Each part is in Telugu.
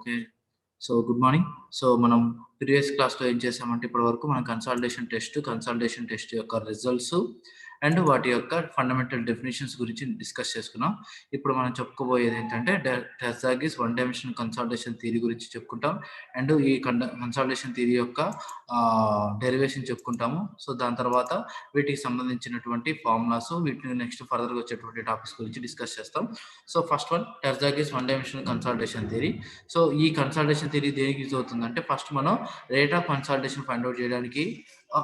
Okay. So, good morning. So, మనం ప్రీవియస్ క్లాస్‌లో ఏం చేసామంటే ఇప్పటి వరకు మనం కన్సాలిడేషన్ టెస్ట్ యొక్క రిజల్ట్స్ అండ్ వాటి యొక్క ఫండమెంటల్ డెఫినిషన్స్ గురించి డిస్కస్ చేసుకున్నాం. ఇప్పుడు మనం చెప్పుకోబోయేది ఏంటంటే టెర్జాగిస్ వన్ డైమెన్షనల్ కన్సాలిడేషన్ థియరీ గురించి చెప్పుకుంటాం. అండ్ ఈ కన్సాలిడేషన్ థియరీ యొక్క డెరివేషన్ చెప్పుకుంటాము. సో, దాని తర్వాత వీటికి సంబంధించినటువంటి ఫార్ములాస్, వీటిని నెక్స్ట్ ఫర్దర్‌గా వచ్చేటువంటి టాపిక్స్ గురించి డిస్కస్ చేస్తాం. So, first one Terzaghi's one dimensional consolidation theory. So, ఈ కన్సాలిడేషన్ థియరీ దేనికి యూజ్ అవుతుందంటే ఫస్ట్ మనం rate of consolidation find out చేయడానికి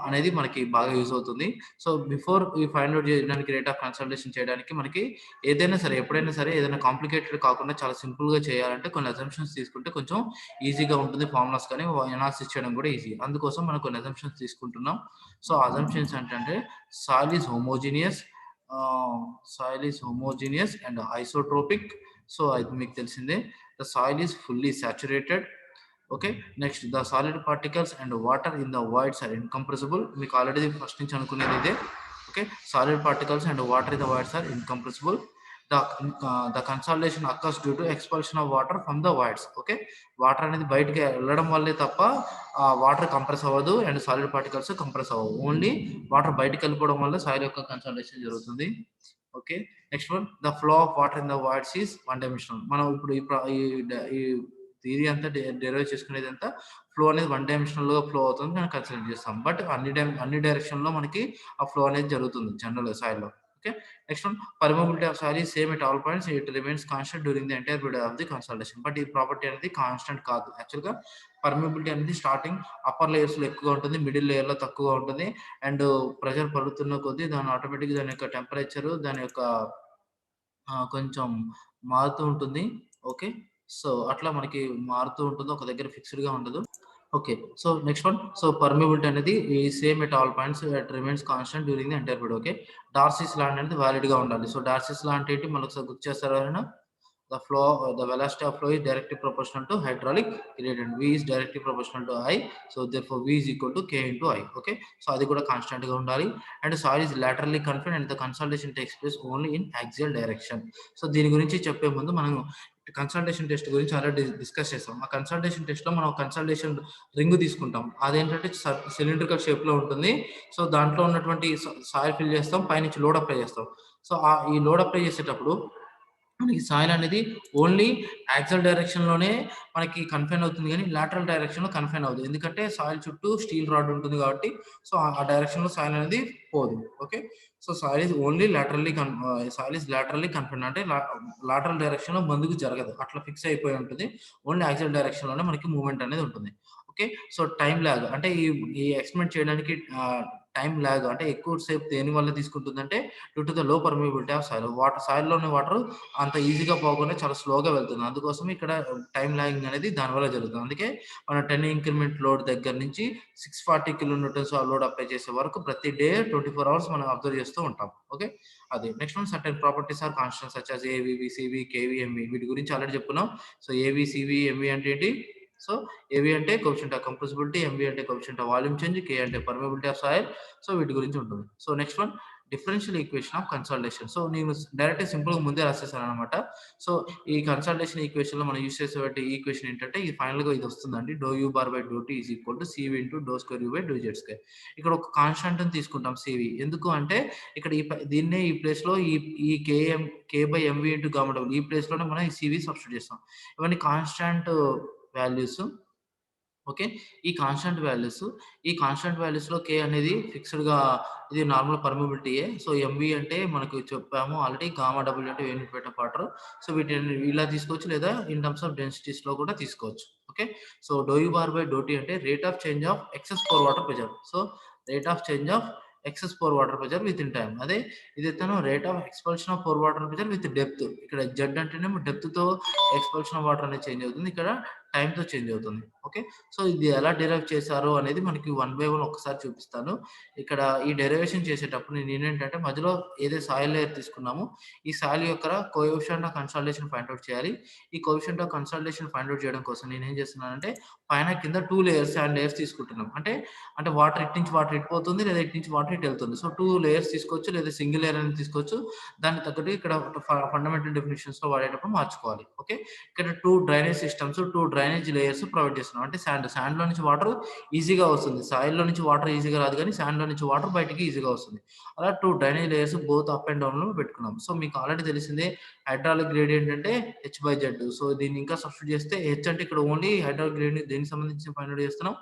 అనేది మనకి బాగా యూజ్ అవుతుంది. సో, బిఫోర్ ఈ ఫైండ్ అవుట్ చేయడానికి రేట్ ఆఫ్ కన్సాలిడేషన్ చేయడానికి మనకి ఏదైనా సరే ఎప్పుడైనా సరే ఏదైనా కాంప్లికేటెడ్ కాకుండా చాలా సింపుల్‌గా చేయాలంటే కొన్ని అజంప్షన్స్ తీసుకుంటే కొంచెం ఈజీగా ఉంటుంది. ఫార్ములాస్ కానీ అనాలిసిస్ చేయడం కూడా ఈజీ. అందుకోసం మనం కొన్ని అజంప్షన్స్ తీసుకుంటున్నాం. సో, అజంప్షన్స్ ఏంటంటే soil is homogeneous and isotropic. So, అది మీకు తెలిసిందే. The soil is fully saturated. Okay, next the solid particles and water in the voids are incompressible. మీకు ఆల్రెడీ ఫస్ట్ నుంచి అనుకునేది ఇదే. Okay, solid particles and water in the voids are incompressible. The consolidation occurs due to expulsion of water from the voids. Okay, water అనేది బయటకి వెళ్ళడం వల్లే తప్ప వాటర్ కంప్రెస్ అవ్వదు అండ్ సాలిడ్ పార్టికల్స్ కంప్రెస్ అవ్వవు. ఓన్లీ వాటర్ బయటకి వెళ్ళిపోవడం వల్ల సాయిల్ యొక్క కన్సాలిడేషన్ జరుగుతుంది. Okay, next one the flow of water in the voids is one dimensional. మనం ఇప్పుడు ఈ థియరీ అంతా డెరైవ్ చేసుకునేది అంతా ఫ్లో అనేది వన్ డైమెన్షనల్ గా ఫ్లో అవుతుంది మనం కన్సిడర్ చేస్తాం. బట్ అన్ని డైరెక్షన్ లో మనకి ఆ ఫ్లో అనేది జరుగుతుంది జనరల్ సాయిల్ లో. Okay, next one permeability of soil is same at all points, it remains constant during the entire period of the consultation. But ఈ ప్రాపర్టీ అనేది కాన్స్టెంట్ కాదు. యాక్చువల్ గా పర్మిబిలిటీ అనేది స్టార్టింగ్ అప్పర్ లేయర్స్ లో ఎక్కువగా ఉంటుంది, మిడిల్ లేయర్ లో తక్కువగా ఉంటుంది. అండ్ ప్రెషర్ పడుతున్న కొద్దీ దాని ఆటోమేటిక్ దాని యొక్క టెంపరేచర్ దాని యొక్క కొంచెం మారుతూ ఉంటుంది. ఓకే, సో, అట్లా మనకి మారుతూ ఉంటుంది. ఒక దగ్గర ఫిక్స్‌డ్‌గా ఉండదు. Okay, so, next one. So, permeability అనేది ఈ same at all points, it remains constant during the entire period. Okay, Darcy's law అనేది వాలిడ్‌గా ఉండాలి. సో, డార్సీస్ లా అంటే ఏంటి మనకు ఒకసారి గుర్తు చేస్తారా ఎవరైనా? The velocity of flow is directly proportional to hydraulic gradient. V is directly proportional to I. So therefore V is equal to K into I. Okay. So అది కూడా కాన్స్టెంట్ గా ఉండాలి. And soil is laterally confined and the consolidation takes place only in axial direction. So దీని గురించి చెప్పే ముందు మనం కన్సల్టేషన్ టెస్ట్ గురించి ఆల్రెడీ డిస్కస్ చేస్తాం. ఆ కన్సల్టేషన్ టెస్ట్ లో మనం కన్సల్టేషన్ రింగ్ తీసుకుంటాం. అదేంటంటే సిలిండ్రికల్ షేప్ లో ఉంటుంది. సో దాంట్లో ఉన్నటువంటి సాయిల్ ఫిల్ చేస్తాం, పైనుంచి లోడ్ అప్లై చేస్తాం. సో ఈ లోడ్ అప్లై చేసేటప్పుడు మనకి సాయిల్ అనేది ఓన్లీ యాక్సియల్ డైరెక్షన్ లోనే మనకి కన్ఫైన్ అవుతుంది, కానీ లాటరల్ డైరెక్షన్ లో కన్ఫైన్ అవుతుంది. ఎందుకంటే సాయిల్ చుట్టూ స్టీల్ రాడ్ ఉంటుంది కాబట్టి. సో ఆ డైరెక్షన్ లో సాయిల్ అనేది పోదు. Okay, so soil is only laterally confine అంటే లాటరల్ డైరెక్షన్ లో ముందుకు జరగదు, అట్లా ఫిక్స్ అయిపోయి ఉంటుంది. ఓన్లీ యాక్సియల్ డైరెక్షన్ లోనే మనకి మూవ్మెంట్ అనేది ఉంటుంది. ఓకే, సో టైం లాగ్ అంటే ఈ ఎక్స్పెరిమెంట్ చేయడానికి టైం లాగ్ అంటే ఎక్కువ సేపు దేని వల్ల తీసుకుంటుందంటే due to the low permeability of soil. సాయిల్లోని water అంత ఈజీగా పోకుండా చాలా స్లోగా వెళ్తుంది. అందుకోసం ఇక్కడ టైం లాగింగ్ అనేది దానివల్ల జరుగుతుంది. అందుకే మన 10 ఇంక్రిమెంట్ లోడ్ దగ్గర నుంచి 640 కిలో న్యూటన్స్ లోడ్ అప్లై చేసే వరకు ప్రతి డే 24 అవర్స్ మనం అబ్జర్వ్ చేస్తూ ఉంటాం. ఓకే, అది next one certain properties are constant such as a v, c v, k v, m v. వీటి గురించి ఆల్రెడీ చెప్పుకున్నాం. సో ఏవి, సివి, ఎంవి అంటే ఏంటి? సో ఏవి అంటే కోఎఫిషియంట్ ఆఫ్ కంప్రెసిబిలిటీ, ఎంవి అంటే కోఎఫిషియంట్ ఆఫ్ వాల్యూమ్ చేంజ్, కే అంటే పర్మిబిలిటీ ఆఫ్ సాయిల్. సో వీటి గురించి ఉంటుంది. So next one differential equation of consultation. So నేను డైరెక్ట్ సింపుల్ గా ముందే రాసేసాను అనమాట. సో ఈ కన్సల్టేషన్ ఈక్వేషన్ లో మనం యూస్ చేసే ఈక్వేషన్ ఏంటంటే ఇది ఫైనల్ గా ఇది వస్తుందండి. Do u bar by do t is equal to c v into do square u by do Z square. ఇక్కడ ఒక కాన్స్టాంట్ తీసుకుంటాం సివి. ఎందుకు అంటే ఇక్కడ దీన్నే ఈ ప్లేస్ లో ఈ K by m v into gamma double ఈ ప్లేస్ లోనే మనం ఈ సివి సబ్స్టిట్యూట్ చేస్తాం. ఇవన్నీ కాన్స్టాంట్ వాల్యూస్. ఓకే, ఈ కాన్స్టెంట్ వాల్యూస్ లో కే అనేది ఫిక్స్డ్ గా ఇది నార్మల్ పర్మిబిలిటీయే. సో ఎంవి అంటే మనకు చెప్పాము ఆల్రెడీ, గామా డబుల్ అంటే యూనిట్ మీటర్ వాటర్. సో వీటిని ఇలా తీసుకోవచ్చు, లేదా ఇన్ టర్మ్స్ ఆఫ్ డెన్సిటీస్ లో కూడా తీసుకోవచ్చు. Okay, so do u bar by do t అంటే rate of change of excess pore water pressure. So rate of change of excess pore water pressure with in time. అదే ఇది rate of expulsion of pore water pressure with depth. ఇక్కడ జెడ్ అంటేనేమో డెప్త్ తో ఎక్స్పల్షన్ ఆఫ్ వాటర్ అనేది చేంజ్ అవుతుంది, ఇక్కడ టైం తో చేంజ్ అవుతుంది. ఓకే, సో ఇది ఎలా డెరైవ్ చేశారు అనేది మనకి వన్ బై వన్ ఒకసారి చూపిస్తాను. ఇక్కడ ఈ డెరైవేషన్ చేసేటప్పుడు నేను ఏంటంటే మధ్యలో ఏదో సాయిల్ లేయర్ తీసుకున్నాము, ఈ సాయిల్ యొక్క coefficient of consultation find out చేయాలి. ఈ coefficient of consultation find out చేయడం కోసం నేను ఏం చేస్తున్నానంటే పైన కింద 2 లేయర్స్ అండ్ లేయర్స్ తీసుకుంటున్నాం. అంటే వాటర్ ఇటు నుంచి వాటర్ ఇటు పోతుంది, లేదా ఇటు నుంచి వాటర్ ఇటు వెళ్తుంది. సో 2 లేయర్స్ తీసుకోవచ్చు, లేదా సింగిల్ లేయర్ అనేది తీసుకోవచ్చు. దానికి తగ్గట్టు ఇక్కడ ఫండమెంటల్ డెఫినిషన్స్ లో వాడేటప్పుడు మార్చుకోవాలి. ఓకే, ఇక్కడ 2 డ్రైనేజ్ డ్రైనేజ్ లేయర్స్ ప్రొవైడ్ చేస్తున్నాం. అంటే శాండ్‌లో నుంచి వాటర్ ఈజీగా వస్తుంది. సాయిల్‌లో నుంచి వాటర్ ఈజీగా రాదు గానీ శాండ్‌లో నుంచి వాటర్ బయటికి ఈజీగా వస్తుంది. అలా 2 drainage layers both up and డౌన్‌లో పెట్టుకున్నాం. సో మీకు ఆల్రెడీ తెలిసిందే హైడ్రాలిక్ గ్రేడియంట్ అంటే H/Z. సో దీన్ని ఇంకా సబ్స్టిట్యూట్ చేస్తే H అంటే ఇక్కడ ఓన్లీ హైడ్రాలిక్ గ్రేడియంట్ దేనికి సంబంధించి ఫైండ్ ఔట్ చేస్తున్నాం?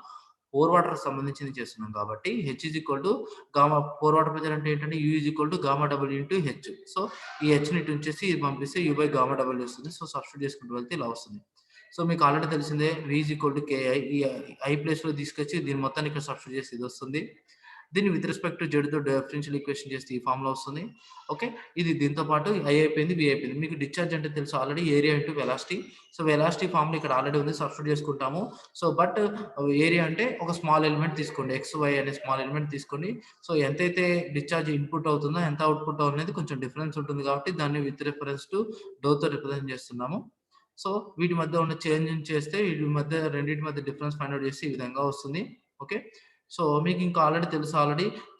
పోర్ వాటర్‌కి సంబంధించింది చేస్తున్నాం కాబట్టి H is equal to gamma pore water pressure అంటే ఏంటంటే U is equal to gamma double into H. So ఈ H‌ని ఇటు ఉంచేసి ఇది పంపిస్తే U బై గామా డబుల్ వస్తుంది. సో సబ్స్టిట్యూట్ చేసుకుంటూ వెళ్తే ఇలా వస్తుంది. సో మీకు ఆల్రెడీ తెలిసిందే V is equal to KI. ఈ I ప్లేస్‌లో తీసుకొచ్చి దీని మొత్తాన్ని ఇక్కడ సబ్స్టిట్యూట్ చేస్తే ఇది వస్తుంది. దీన్ని విత్ రెస్పెక్ట్ టు జెడ్‌తో డిఫరెన్షియల్ ఈక్వేషన్ చేస్తే ఈ ఫార్ములా వస్తుంది. ఓకే. ఇది దీంతో పాటు I అయిపోయింది, V అయిపోయింది. మీకు డిశ్చార్జ్ అంటే తెలుసు already area into velocity. So velocity formula ఇక్కడ ఆల్రెడీ ఉంది, సబ్స్టిట్యూట్ చేసుకుంటాము. సో బట్ ఏరియా అంటే ఒక స్మాల్ ఎలిమెంట్ తీసుకోండి. XY అనే స్మాల్ ఎలిమెంట్ తీసుకోండి. సో ఎంతైతే డిశ్చార్జ్ ఇన్‌పుట్ అవుతుందో, ఎంత అవుట్‌పుట్ అనేది కొంచెం డిఫరెన్స్ ఉంటుంది కాబట్టి దాన్ని విత్ రిఫరెన్స్ టు డోతో రిప్రజెంట్ చేస్తున్నాము. సో వీటి మధ్య ఉన్న చేంజ్‌ని చేస్తే వీటి మధ్య రెండిటి మధ్య డిఫరెన్స్ ఫైండ్ ఔట్ చేసి ఈ విధంగా వస్తుంది. ఓకే. సో మీకు ఇంకా ఆల్రెడీ తెలుసు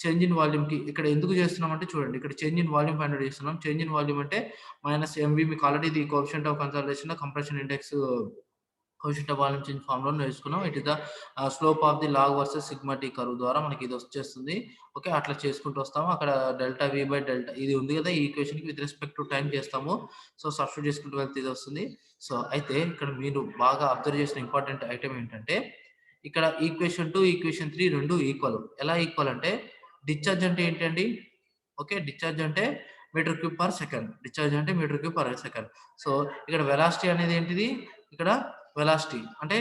చేంజ్ ఇన్ వాల్యూమ్‌కి ఇక్కడ ఎందుకు చేస్తున్నామంటే చూడండి. ఇక్కడ change in volume find out చేస్తున్నాం. చేంజ్ ఇన్ వాల్యూమ్ అంటే -mv మీకు ఆల్రెడీ ఇది coefficient of conservation compression index coefficient of volume change ఫార్ములాలో నేర్చుకున్నాం. It is the slope of the log versus sigma T curve ద్వారా మనకి ఇది వచ్చేస్తుంది. ఓకే. అట్లా చేసుకుంటూ వస్తాము. అక్కడ డెల్టా వి బై డెల్టా ఇది ఉంది కదా! ఈ ఈక్వేషన్‌కి విత్ రెస్పెక్ట్ టు టైమ్ చేస్తాము. సో సబ్స్టిట్యూట్ చేసుకుంటూ వెళ్తే ఇది వస్తుంది. సో అయితే ఇక్కడ మీరు బాగా అబ్జర్వ్ చేసిన ఇంపార్టెంట్ ఐటెమ్ ఏంటంటే ఇక్కడ ఈక్వేషన్ 2, ఈక్వేషన్ 3 రెండు ఈక్వల్. ఎలా ఈక్వల్ అంటే డిశ్చార్జ్ అంటే ఏంటండి? ఓకే. డిశ్చార్జ్ అంటే metre cube per second. Discharge అంటే metre cube per second. So ఇక్కడ వెలాసిటీ అనేది ఏంటిది? ఇక్కడ వెలాసిటీ అంటే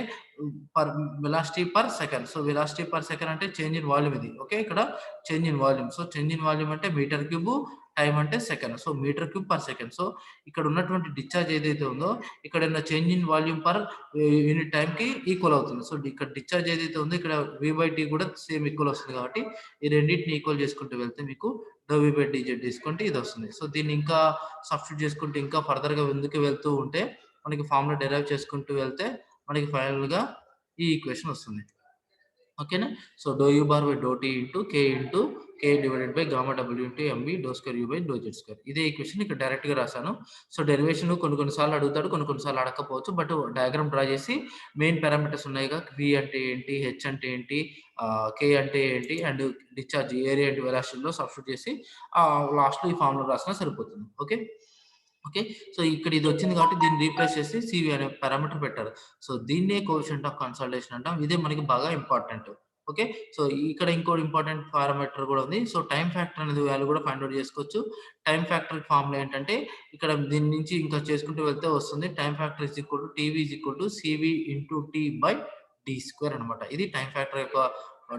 velocity per second. So velocity per second అంటే చేంజ్ ఇన్ వాల్యూమ్ ఇది. ఓకే. ఇక్కడ change in volume. So change in volume అంటే మీటర్ క్యూబ్, టైమ్ అంటే second. So metre cube per second. So ఇక్కడ ఉన్నటువంటి డిశ్చార్జ్ ఏదైతే ఉందో ఇక్కడ ఉన్న change in volume per unit టైమ్‌కి ఈక్వల్ అవుతుంది. సో ఇక్కడ డిశ్చార్జ్ ఏదైతే ఉందో ఇక్కడ V/T కూడా సేమ్ ఈక్వల్ వస్తుంది కాబట్టి ఈ రెండిటిని ఈక్వల్ చేసుకుంటూ వెళ్తే మీకు dV/dz తీసుకుంటే ఇది వస్తుంది. సో దీన్ని ఇంకా సబ్స్టిట్యూట్ చేసుకుంటూ ఇంకా ఫర్దర్‌గా ముందుకు వెళ్తూ ఉంటే మనకి ఫార్ములా డెరైవ్ చేసుకుంటూ వెళ్తే మనకి ఫైనల్‌గా ఈ ఈక్వేషన్ వస్తుంది. ఓకేనా. So do u bar by do t into k divided by gamma డబ్ల్యూ into m b do square u by do Z square. ఇదే ఈక్వేషన్ ఇక్కడ డైరెక్ట్ గా రాశాను. సో డెరివేషన్ కొన్ని సార్లు అడుగుతాడు, కొన్ని సార్లు అడగకపోవచ్చు. బట్ డయాగ్రామ్ డ్రా చేసి మెయిన్ పారామీటర్స్ ఉన్నాయిగా, వి అంటే ఏంటి, హెచ్ అంటే ఏంటి, కే అంటే ఏంటి అండ్ డిశ్చార్జ్ ఏరియా అండ్ వెలాసిటీలో సబ్స్టిట్యూట్ చేసి లాస్ట్ లో ఈ ఫార్ములా రాసినా సరిపోతుంది. ఓకే. ఓకే. సో ఇక్కడ ఇది వచ్చింది కాబట్టి దీన్ని రీప్లేస్ చేసి సివి అనే పారామీటర్ పెట్టారు. సో దీన్నే కోఎఫిషియంట్ ఆఫ్ కన్సల్టేషన్ అంటాం. ఇదే మనకి బాగా ఇంపార్టెంట్. ఓకే. సో ఇక్కడ ఇంకోటి ఇంపార్టెంట్ పారామీటర్ కూడా ఉంది. సో టైమ్ ఫ్యాక్టర్ అనేది వాల్యూ కూడా ఫైండ్ ఔట్ చేసుకోవచ్చు. టైమ్ ఫ్యాక్టర్ ఫార్ములా ఏంటంటే ఇక్కడ దీని నుంచి ఇంకా చేసుకుంటూ వెళ్తే వస్తుంది. Time factor is equal to t v is equal to c v into t by d square అనమాట. ఇది టైమ్ ఫ్యాక్టర్ యొక్క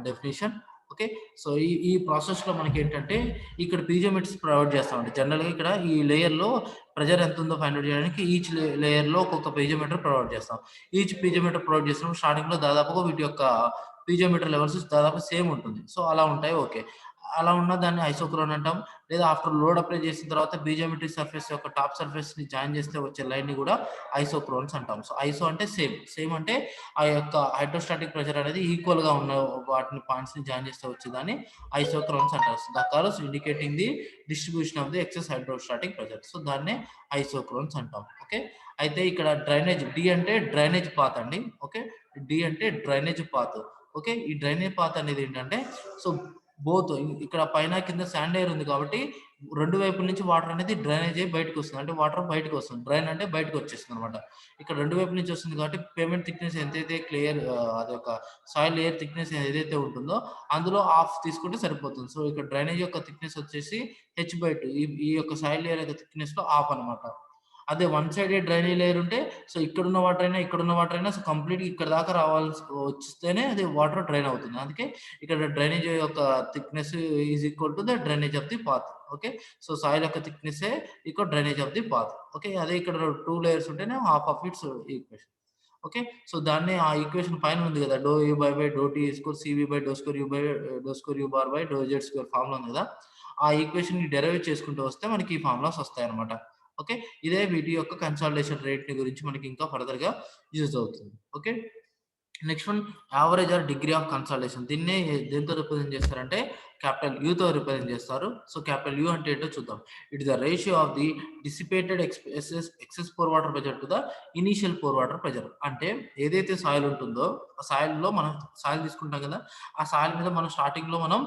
డెఫినిషన్. ఓకే. సో ఈ ప్రాసెస్‌లో మనకేంటంటే ఇక్కడ పీజోమెట్రిక్స్ ప్రొవైడ్ చేస్తామండి. జనరల్‌గా ఇక్కడ ఈ లేయర్‌లో ప్రెషర్ ఎంత ఉందో ఫైండ్ ఔట్ చేయడానికి ఈచ్ లేయర్‌లో ఒక్కొక్క పీజోమీటర్ ప్రొవైడ్ చేస్తాం. ఈచ్ పీజోమీటర్ ప్రొవైడ్ చేసినప్పుడు స్టార్టింగ్‌లో దాదాపుగా వీటి యొక్క పీజోమీటర్ లెవెల్స్ దాదాపు సేమ్ ఉంటుంది. సో అలా ఉంటాయి. ఓకే. అలా ఉన్న దాన్ని ఐసోక్రోన్ అంటాం. లేదా ఆఫ్టర్ లోడ్ అప్లై చేసిన తర్వాత పీజోమెట్రిక్ సర్ఫేస్ యొక్క టాప్ సర్ఫేస్‌ని జాయిన్ చేస్తే వచ్చే లైన్‌ని కూడా ఐసోక్రోన్స్ అంటాం. సో ఐసో అంటే సేమ్. సేమ్ అంటే ఆ యొక్క హైడ్రోస్టాటిక్ ప్రెషర్ అనేది ఈక్వల్‌గా ఉన్న వాటిని పాయింట్స్‌ని జాయిన్ చేస్తే వచ్చేదాన్ని ఐసోక్రోన్స్ అంటారు. The curves indicating the distribution of the excess hydrostatic pressure. So దాన్నే ఐసోక్రోన్స్ అంటాం. ఓకే. అయితే ఇక్కడ డ్రైనేజ్ డి అంటే డ్రైనేజ్ పాత్ అండి. ఓకే. డి అంటే డ్రైనేజ్ పాత్. ఓకే. ఈ డ్రైనేజ్ పాత్ అనేది ఏంటంటే సో బోత్ ఇక్కడ పైన కింద శాండ్ లేయర్ ఉంది కాబట్టి రెండు వైపుల నుంచి వాటర్ అనేది డ్రైనేజ్ అయ్యి బయటకు వస్తుంది. అంటే వాటర్ బయటకు వస్తుంది. డ్రైన్ అంటే బయటకు వచ్చేస్తుంది అనమాట. ఇక్కడ రెండు వైపుల నుంచి వస్తుంది కాబట్టి పేమెంట్ థిక్నెస్ ఎంతైతే అదొక సాయిల్ లేయర్ థిక్నెస్ ఏదైతే ఉంటుందో అందులో హాఫ్ తీసుకుంటే సరిపోతుంది. సో ఇక్కడ డ్రైనేజ్ యొక్క థిక్నెస్ వచ్చేసి H/2. ఈ యొక్క సాయిల్ లేయర్ యొక్క థిక్నెస్ లో హాఫ్ అనమాట. అదే వన్ సైడెడ్ డ్రైనేజ్ లేయర్ ఉంటే సో ఇక్కడున్న వాటర్ అయినా సో కంప్లీట్‌గా ఇక్కడ దాకా వస్తేనే అది వాటర్ డ్రైన్ అవుతుంది. అందుకే ఇక్కడ డ్రైనేజ్ యొక్క థిక్‌నెస్ is equal to the drainage of the path. Okay. So soil యొక్క థిక్‌నెస్సే equal drainage of the path. Okay. అదే ఇక్కడ 2 లేయర్స్ ఉంటేనే half of its equation. Okay. So దాన్ని ఆ ఈక్వేషన్ పైన ఉంది కదా! Do u by do t equal c v by do square u by do square u bar by do Z square formula ఉంది కదా! ఆ ఈక్వేషన్‌ని డెరైవ్ చేసుకుంటూ వస్తే మనకి ఈ ఫార్ములాస్ వస్తాయన్నమాట. ఓకే. ఇదే వీటి యొక్క కన్సాలిడేషన్ రేట్‌ని గురించి మనకి ఇంకా ఫర్దర్‌గా యూజ్ అవుతుంది. Okay. Next one average or degree of consultation. దీన్నే దేంతో రిప్రజెంట్ చేస్తారంటే క్యాపిటల్ యూతో రిప్రజెంట్ చేస్తారు. సో క్యాపిటల్ యూ అంటే ఏంటో చూద్దాం. It is the ratio of the dissipated excess pore water pressure to the initial pore water pressure. అంటే ఏదైతే సాయిల్ ఉంటుందో ఆ సాయిల్లో మనం సాయిల్ తీసుకుంటాం కదా, ఆ సాయిల్ మీద మనం స్టార్టింగ్లో మనం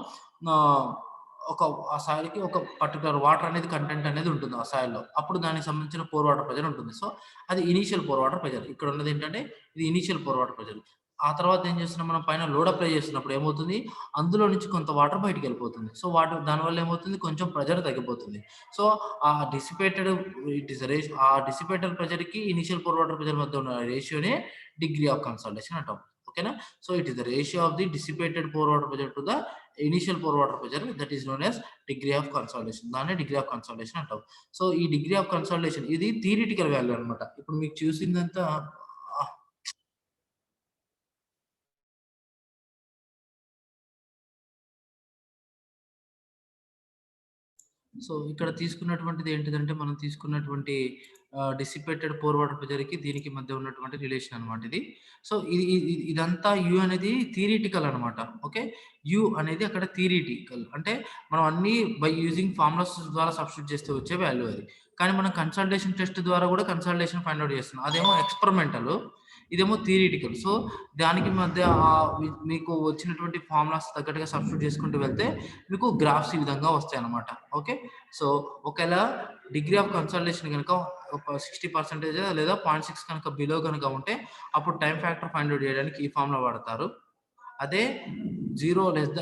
ఒక ఆ సాయిల్కి ఒక పర్టికులర్ వాటర్ అనేది కంటెంట్ అనేది ఉంటుంది ఆ సాయిల్లో. అప్పుడు దానికి సంబంధించిన పోర్ వాటర్ ప్రెజర్ ఉంటుంది. సో అది ఇనీషియల్ పోర్ వాటర్ ప్రెజర్. ఇక్కడ ఉన్నది ఏంటంటే ఇది ఇనీషియల్ పోర్ వాటర్ ప్రెజర్. ఆ తర్వాత ఏం చేస్తున్నాం, మనం పైన లోడ్ అప్లై చేస్తున్నప్పుడు ఏమవుతుంది, అందులో నుంచి కొంత వాటర్ బయటికి వెళ్ళిపోతుంది. సో దానివల్ల ఏమవుతుంది, కొంచెం ప్రెజర్ తగ్గిపోతుంది. సో ఆ డిసిపేటెడ్ ఇట్ ఇస్ రేష్ ఆ డిసిపేటెడ్ ప్రెజర్కి ఇనిషియల్ పోర్ వాటర్ ప్రెజర్ మధ్య ఉన్న రేషియోనే డిగ్రీ ఆఫ్ కన్సల్టేషన్ అంటాం. ఓకేనా. So it is the ratio of the dissipated pore water pressure to the initial pore water pressure, that is known as degree of consultation. దాన్ని డిగ్రీ ఆఫ్ కన్సల్టేషన్ అంటాం. సో ఈ డిగ్రీ ఆఫ్ కన్సల్టేషన్ ఇది థియరిటికల్ వాల్యూ అనమాట. ఇప్పుడు మీకు చూసిందంతా సో ఇక్కడ తీసుకున్నటువంటిది ఏంటిదంటే, మనం తీసుకున్నటువంటి డిసిపేటెడ్ పోర్ వాటర్ ప్రెజర్‌కి దీనికి మధ్య ఉన్నటువంటి రిలేషన్ అనమాట ఇది. సో ఇదంతా యు అనేది థియరిటికల్ అనమాట. ఓకే. యు అనేది అక్కడ థియరిటికల్. అంటే మనం అన్నీ బై యూజింగ్ ఫార్ములాస్ ద్వారా సబ్స్టిట్యూట్ చేస్తే వచ్చే వాల్యూ అది. కానీ మనం కన్సల్టేషన్ టెస్ట్ ద్వారా కూడా కన్సల్టేషన్ ఫైండ్ ఔట్ చేస్తున్నాం. అదేమో ఎక్స్‌పెరిమెంటల్, ఇదేమో థియరిటికల్. సో దానికి మధ్య మీకు వచ్చినటువంటి ఫార్ములాస్ తగ్గట్టుగా సబ్స్టిట్యూట్ చేసుకుంటూ వెళ్తే మీకు గ్రాఫ్స్ ఈ విధంగా వస్తాయన్నమాట. ఓకే. సో ఒకవేళ డిగ్రీ ఆఫ్ కన్సల్టేషన్ కనుక ఒక 60% లేదా 0.6 కనుక బిలో కనుక ఉంటే అప్పుడు టైం ఫ్యాక్టర్ ఫైండ్ ఔట్ చేయడానికి ఈ ఫార్ములా వాడతారు. అదే 0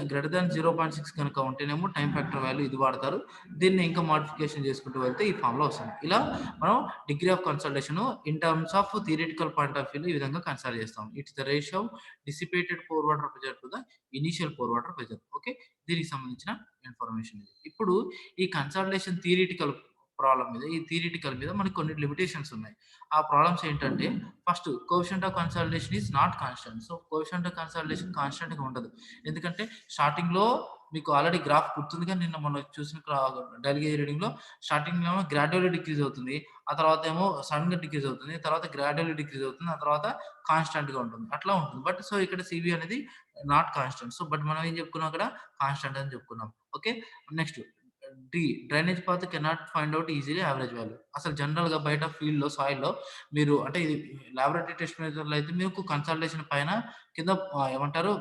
గ్రేటర్ దాన్ 0.6 కనుక ఉంటేనేమో టైం ఫ్యాక్టర్ వాల్యూ ఇది వాడతారు. దీన్ని ఇంకా మోడిఫికేషన్ చేసుకుంటూ వెళ్తే ఈ ఫార్ములా వస్తుంది. ఇలా మనం degree of consultation in terms of theoretical point of వ్యూలో ఈ విధంగా కన్సిడర్ చేస్తాం. It's the ratio of dissipated pore water pressure to the initial pore water pressure. Okay. దీనికి సంబంధించిన ఇన్ఫర్మేషన్ ఇది. ఇప్పుడు ఈ కన్సల్టేషన్ థియరిటికల్ ప్రాబ్లం మీద, ఈ థియరిటికల్ మీద మనకు కొన్ని లిమిటేషన్స్ ఉన్నాయి. ఆ ప్రాబ్లమ్స్ ఏంటంటే, first coefficient of consultation is not constant. So coefficient of consultation constant గా ఉండదు. ఎందుకంటే స్టార్టింగ్ లో మీకు ఆల్రెడీ గ్రాఫ్ గుర్తుందిగా, నిన్న మనం చూసిన డైలీ గేజ్ రీడింగ్ లో స్టార్టింగ్ లో గ్రాడ్యువల్లీ డిక్రీజ్ అవుతుంది, ఆ తర్వాత ఏమో సడన్ గా డిక్రీజ్ అవుతుంది, తర్వాత గ్రాడ్యువల్లీ డిక్రీజ్ అవుతుంది, ఆ తర్వాత కాన్స్టెంట్ గా ఉంటుంది, అట్లా ఉంటుంది. బట్ సో ఇక్కడ సివి అనేది నాట్ కాన్స్టెంట్. సో బట్ మనం ఏం చెప్పుకున్నాం, అక్కడ కాన్స్టెంట్ అని చెప్పుకున్నాం. Okay. Next drainage path cannot find out easily average value. అసలు జనరల్ గా బయట ఫీల్డ్ లో సాయిల్ లో మీరు అంటే ఇది లాబొరేటరీ టెస్ట్ మెథడ్ అయితే మీకు కన్సల్టేషన్ పైన కింద ఏమంటారు